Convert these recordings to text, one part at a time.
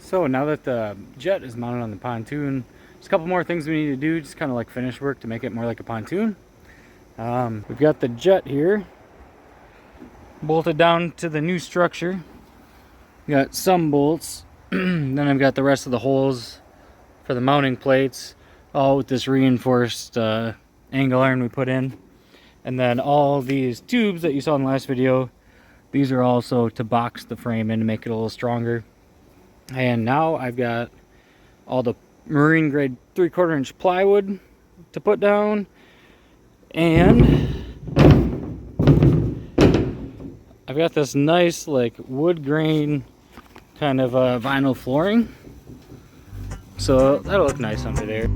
So now that the jet is mounted on the pontoon, there's a couple more things we need to do, just kind of like finish work to make it more like a pontoon. We've got the jet here bolted down to the new structure. We got some bolts, then I've got the rest of the holes for the mounting plates, all with this reinforced angle iron we put in. And then all these tubes that you saw in the last video, these are also to box the frame in to make it a little stronger. And now I've got all the marine grade 3/4 inch plywood to put down, and I've got this nice like wood grain kind of vinyl flooring, so that'll look nice under there.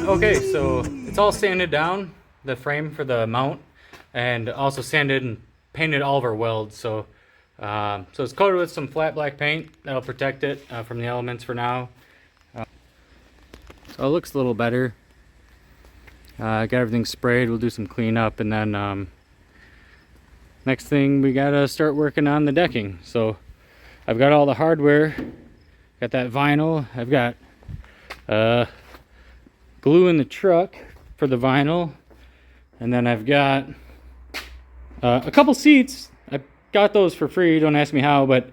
Okay, so it's all sanded down, the frame for the mount, and also sanded and painted all of our welds. So it's coated with some flat black paint that'll protect it from the elements for now. So it looks a little better. Got everything sprayed. We'll do some cleanup, and then next thing we gotta start working on the decking. So I've got all the hardware, got that vinyl, I've got glue in the truck for the vinyl, and then I've got a couple seats. I got those for free, don't ask me how, but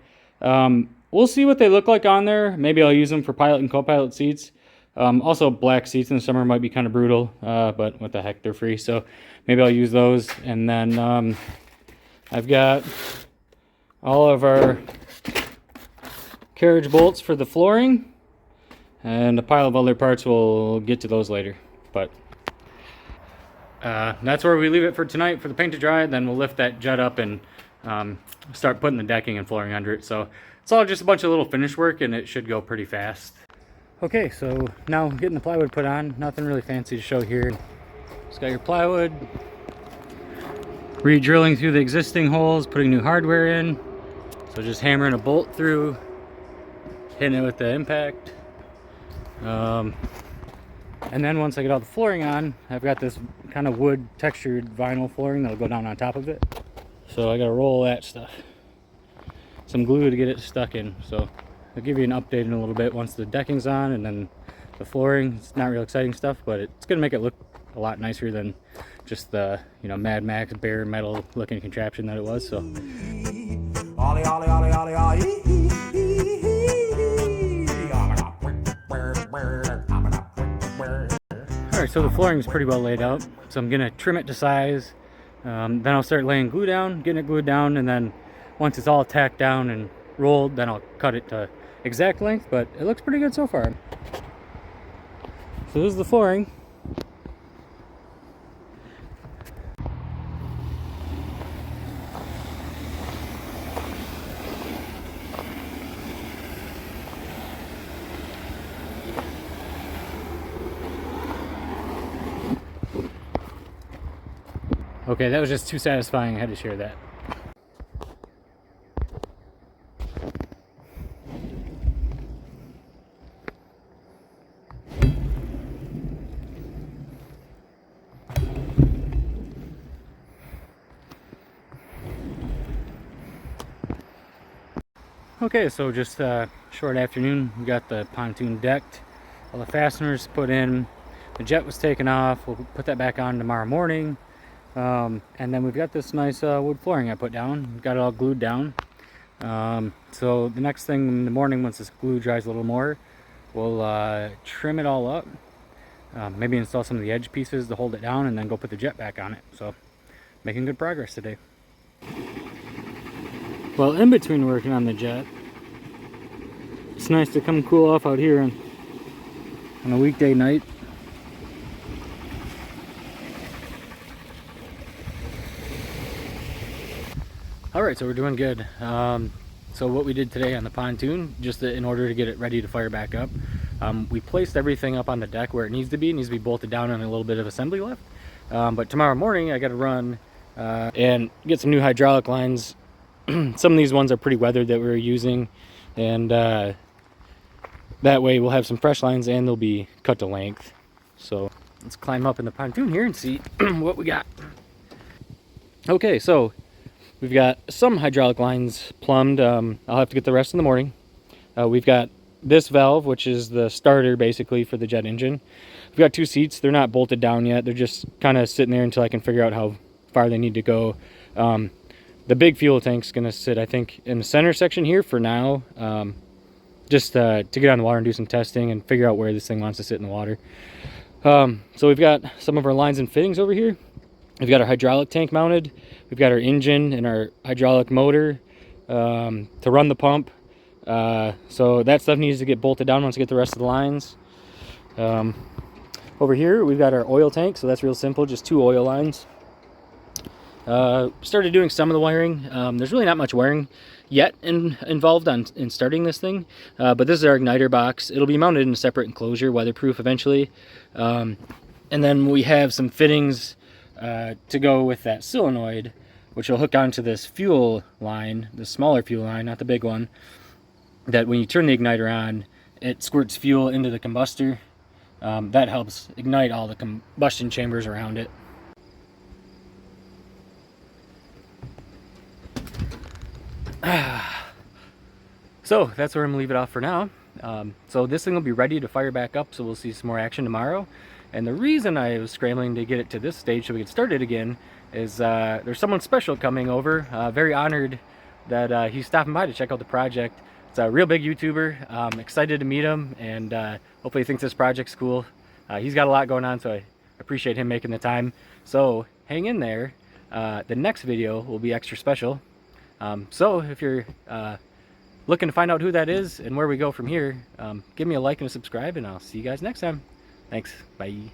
we'll see what they look like on there. Maybe I'll use them for pilot and co-pilot seats. Also black seats in the summer might be kind of brutal, but what the heck, they're free, so maybe I'll use those. And then I've got all of our carriage bolts for the flooring, and a pile of other parts. We'll get to those later, but that's where we leave it for tonight for the paint to dry. Then we'll lift that jet up and start putting the decking and flooring under it. So it's all just a bunch of little finish work, and it should go pretty fast. Okay, so now getting the plywood put on. Nothing really fancy to show here. Just got your plywood, re-drilling through the existing holes, putting new hardware in. So just hammering a bolt through, hitting it with the impact. And then once I get all the flooring on, I've got this kind of wood textured vinyl flooring that'll go down on top of it. So I gotta roll that stuff. Some glue to get it stuck in. So I'll give you an update in a little bit once the decking's on, and then the flooring. It's not real exciting stuff, but it's gonna make it look a lot nicer than just the, Mad Max bare metal looking contraption that it was. So alright, so the flooring is pretty well laid out, so I'm gonna trim it to size. Then I'll start laying glue down, getting it glued down, and then once it's all tacked down and rolled, then I'll cut it to exact length, but it looks pretty good so far. So this is the flooring. Okay, that was just too satisfying. I had to share that. Okay, so just short afternoon. We got the pontoon decked, all the fasteners put in, the jet was taken off. We'll put that back on tomorrow morning. And then we've got this nice wood flooring I put down. Got it all glued down. So the next thing in the morning, once this glue dries a little more, we'll trim it all up. Maybe install some of the edge pieces to hold it down, and then go put the jet back on it. So making good progress today. Well, in between working on the jet, it's nice to come cool off out here on a weekday night. Alright, so we're doing good. So what we did today on the pontoon, just in order to get it ready to fire back up, we placed everything up on the deck where it needs to be. It needs to be bolted down on a little bit of assembly left. But tomorrow morning I got to run and get some new hydraulic lines. Some of these ones are pretty weathered that we were using, and that way we'll have some fresh lines and they'll be cut to length. So let's climb up in the pontoon here and see what we got. Okay, so we've got some hydraulic lines plumbed. I'll have to get the rest in the morning. We've got this valve, which is the starter basically for the jet engine. We've got 2 seats. They're not bolted down yet. They're just kind of sitting there until I can figure out how far they need to go. The big fuel tank's going to sit, I think, in the center section here for now, just to get on the water and do some testing and figure out where this thing wants to sit in the water. So we've got some of our lines and fittings over here. We've got our hydraulic tank mounted. We've got our engine and our hydraulic motor to run the pump. So that stuff needs to get bolted down once I get the rest of the lines. Over here we've got our oil tank, so that's real simple, just 2 oil lines. Started doing some of the wiring. There's really not much wiring yet involved in starting this thing, but this is our igniter box. It'll be mounted in a separate enclosure, weatherproof eventually. And then we have some fittings to go with that solenoid, which will hook onto this fuel line, the smaller fuel line, not the big one, that when you turn the igniter on, it squirts fuel into the combustor. That helps ignite all the combustion chambers around it. So that's where I'm gonna leave it off for now. So this thing will be ready to fire back up, so we'll see some more action tomorrow. And the reason I was scrambling to get it to this stage so we get started again is there's someone special coming over. Very honored that he's stopping by to check out the project. It's a real big YouTuber. I'm excited to meet him, and hopefully he thinks this project's cool. He's got a lot going on, so I appreciate him making the time. So hang in there. The next video will be extra special. So if you're looking to find out who that is and where we go from here, give me a like and a subscribe, and I'll see you guys next time. Thanks. Bye.